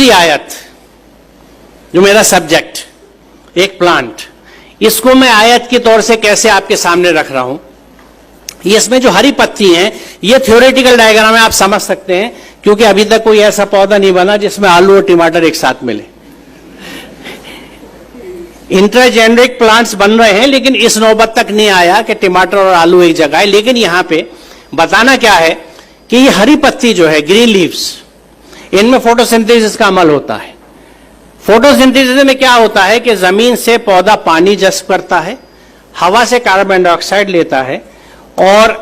आयत जो मेरा सब्जेक्ट एक प्लांट, इसको मैं आयत के तौर से कैसे आपके सामने रख रहा हूं। इसमें जो हरी पत्ती हैं ये थ्योरेटिकल डायग्राम है, आप समझ सकते हैं, क्योंकि अभी तक कोई ऐसा पौधा नहीं बना जिसमें आलू और टमाटर एक साथ मिले। इंटरजेनरिक प्लांट्स बन रहे हैं लेकिन इस नौबत तक नहीं आया कि टमाटर और आलू एक जगह है। लेकिन यहां पे बताना क्या है कि ये हरी पत्ती जो है, ग्रीन लीव्स, इनमें फोटोसिंथेसिस का अमल होता है। फोटोसिंथेसिस में क्या होता है कि जमीन से पौधा पानी जज्ब करता है, हवा से कार्बन डाइऑक्साइड लेता है और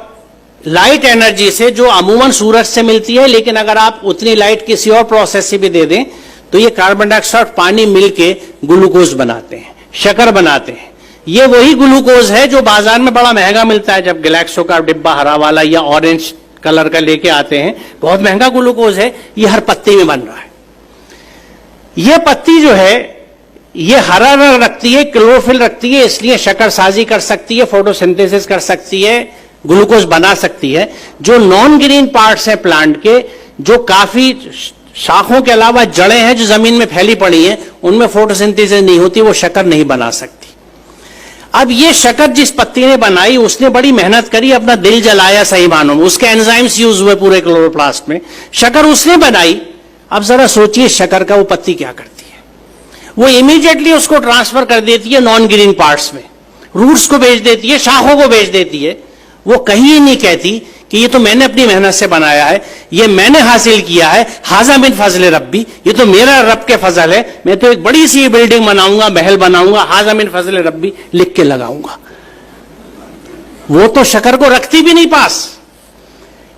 लाइट एनर्जी से, जो अमूमन सूरज से मिलती है, लेकिन अगर आप उतनी लाइट किसी और प्रोसेस से भी दे दें तो ये कार्बन डाइऑक्साइड पानी मिलके ग्लूकोज बनाते हैं, शक्कर बनाते हैं। ये वही ग्लूकोज है जो बाजार में बड़ा महंगा मिलता है। जब गैलेक्सो का डिब्बा हरा वाला या ऑरेंज कलर का लेके आते हैं, बहुत महंगा ग्लूकोज है, ये हर पत्ती में बन रहा है। ये पत्ती जो है ये हरा रंग रखती है, क्लोरोफिल रखती है, इसलिए शक्कर साजी कर सकती है, फोटोसिंथेसिस कर सकती है, ग्लूकोज बना सकती है। जो नॉन ग्रीन पार्ट्स हैं प्लांट के, जो काफी शाखों के अलावा जड़ें हैं जो जमीन में फैली पड़ी हैं, उनमें फोटोसिंथेसिस नहीं होती, वो शक्कर नहीं बना सकती। अब ये शक्कर जिस पत्ती ने बनाई, उसने बड़ी मेहनत करी, अपना दिल जलाया सही मानों में, उसके एंजाइम्स यूज हुए पूरे क्लोरोप्लास्ट में, शक्कर उसने बनाई। अब जरा सोचिए शक्कर का वो पत्ती क्या करती है। वो इमीडिएटली उसको ट्रांसफर कर देती है नॉन ग्रीन पार्ट्स में, रूट्स को भेज देती है, शाखों को भेज देती है। वो कहीं नहीं कहती कि ये तो मैंने अपनी मेहनत से बनाया है, ये मैंने हासिल किया है, हाजा मिन फजल रब्बी, ये तो मेरा रब के फजल है, मैं तो एक बड़ी सी बिल्डिंग बनाऊंगा, महल बनाऊंगा, हाजा मिन फजल रब्बी लिख के लगाऊंगा। वो तो शक्कर को रखती भी नहीं पास,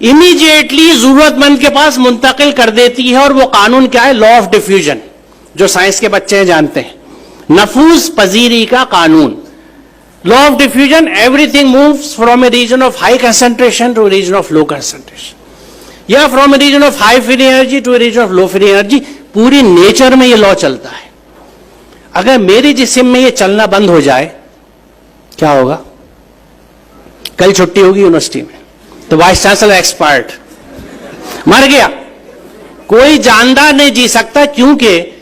इमीडिएटली जरूरतमंद के पास मुंतकिल कर देती है। और वो कानून क्या है? लॉ ऑफ डिफ्यूजन, जो साइंस के बच्चे जानते हैं, नफूज पजीरी का कानून। Law of diffusion, everything moves from a region of high concentration to a region of low concentration, या from a region of high free energy to a region of low free energy। पूरी nature में ये law चलता है। अगर मेरी जिस्म में ये चलना बंद हो जाए, क्या होगा? कल छुट्टी होगी यूनिवर्सिटी में, तो वाइस चांसलर एक्सपर्ट मर गया। कोई जानदार नहीं जी सकता, क्योंकि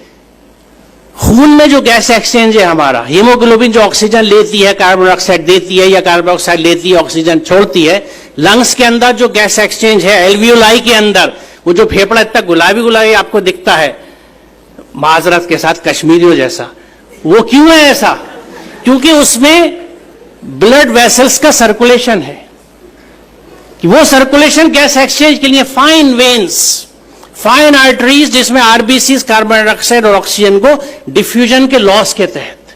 खून में जो गैस एक्सचेंज है हमारा, हीमोग्लोबिन जो ऑक्सीजन लेती है, कार्बन डाइऑक्साइड देती है, या कार्बन डाइऑक्साइड लेती है, ऑक्सीजन छोड़ती है। लंग्स के अंदर जो गैस एक्सचेंज है, एल्वियोलाई के अंदर, वो जो फेफड़ा इतना गुलाबी गुलाबी आपको दिखता है, माजरत के साथ कश्मीरियों जैसा, वो क्यों है ऐसा? क्योंकि उसमें ब्लड वेसल्स का सर्कुलेशन है, कि वो सर्कुलेशन गैस एक्सचेंज के लिए फाइन वेन्स, फाइन आर्टरीज, जिसमें आरबीसी कार्बन डाइऑक्साइड और ऑक्सीजन को डिफ्यूजन के लॉस के तहत,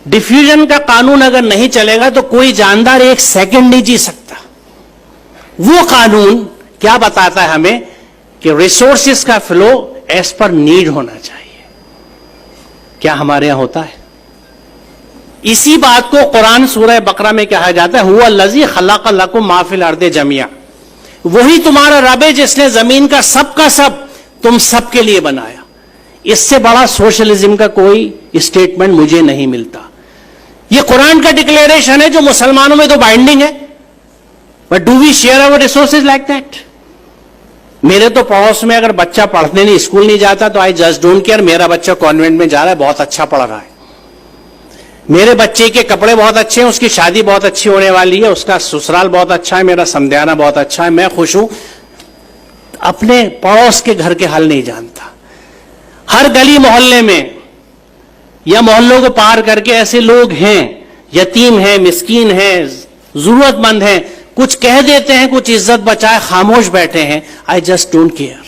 डिफ्यूजन का कानून अगर नहीं चलेगा तो कोई जानदार एक सेकंड नहीं जी सकता। वो कानून क्या बताता है हमें कि रिसोर्सेस का फ्लो एज पर नीड होना चाहिए। क्या हमारे यहां होता है? इसी बात को कुरान सूरह बकरा में कहा जाता है, हुवा लज़ी खलक़ लकुम मा फिल अर्दि जमिया, वही तुम्हारा रब है जिसने जमीन का सब तुम सबके लिए बनाया। इससे बड़ा सोशलिज्म का कोई स्टेटमेंट मुझे नहीं मिलता। यह कुरान का डिक्लेरेशन है जो मुसलमानों में तो बाइंडिंग है, but do we share our resources like that? मेरे तो पड़ोस में अगर बच्चा पढ़ने नहीं, स्कूल नहीं जाता, तो आई जस्ट डोंट केयर। मेरा बच्चा कॉन्वेंट में जा रहा है, बहुत अच्छा पढ़ रहा है, मेरे बच्चे के कपड़े बहुत अच्छे हैं, उसकी शादी बहुत अच्छी होने वाली है, उसका ससुराल बहुत अच्छा है, मेरा समझाना बहुत अच्छा है, मैं खुश हूं। अपने पड़ोस के घर के हाल नहीं जानता। हर गली मोहल्ले में या मोहल्लों को पार करके ऐसे लोग हैं, यतीम हैं, मिस्कीन हैं, जरूरतमंद हैं, कुछ कह देते हैं, कुछ इज्जत बचाए खामोश बैठे हैं। I just don't care.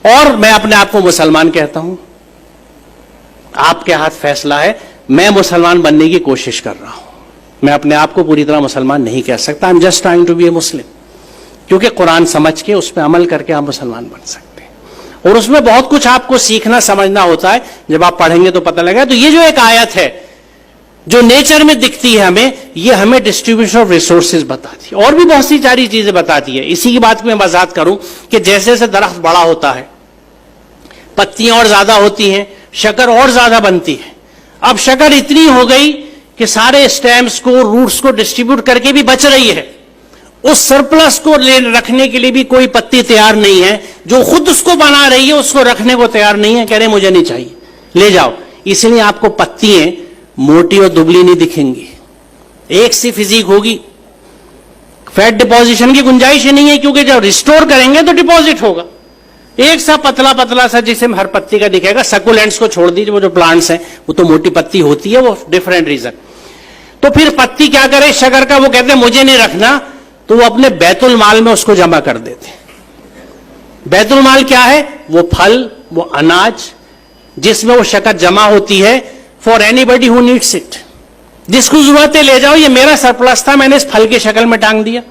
और मैं अपने आप को मुसलमान कहता हूं, आपके हाथ फैसला है। मैं मुसलमान बनने की कोशिश कर रहा हूं, मैं अपने आप को पूरी तरह मुसलमान नहीं कह सकता। I am just trying to be a Muslim, क्योंकि कुरान समझ के उस पर अमल करके आप मुसलमान बन सकते हैं। और उसमें बहुत कुछ आपको सीखना समझना होता है, जब आप पढ़ेंगे तो पता लगेगा। तो ये जो एक आयत है जो नेचर में दिखती है हमें, ये हमें डिस्ट्रीब्यूशन ऑफ रिसोर्सेज बताती है, और भी बहुत सी सारी चीजें बताती है। इसी की बात में वजाहत करूं कि जैसे जैसे दरख्त बड़ा होता है, पत्तियां और ज्यादा होती हैं, शक्कर और ज्यादा बनती है। अब शक्कर इतनी हो गई कि सारे स्टेम्स को, रूट्स को डिस्ट्रीब्यूट करके भी बच रही है, उस सरप्लस को रखने के लिए भी कोई पत्ती तैयार नहीं है। जो खुद उसको बना रही है उसको रखने को तैयार नहीं है, कह रहे मुझे नहीं चाहिए, ले जाओ। इसलिए आपको पत्तियां मोटी और दुबली नहीं दिखेंगी, एक सी फिजिक होगी। फैट डिपोजिशन की गुंजाइश ही नहीं है, क्योंकि जब रिस्टोर करेंगे तो डिपॉजिट होगा। एक सा पतला पतला सा जिसे हर पत्ती का दिखेगा। सकुलेंट्स को छोड़ दीजिए, वो जो प्लांट्स हैं वो तो मोटी पत्ती होती है, वो डिफरेंट रीजन। तो फिर पत्ती क्या करे शक्कर का, वो कहते हैं मुझे नहीं रखना, तो वो अपने बैतुल माल में उसको जमा कर देते हैं। बैतुल माल क्या है? वो फल, वो अनाज जिसमें वो शक्कर जमा होती है, for anybody who needs it. जिसको जरूरत है ले जाओ, ये मेरा सरप्लस था, मैंने इस फल की शक्ल में टांग दिया।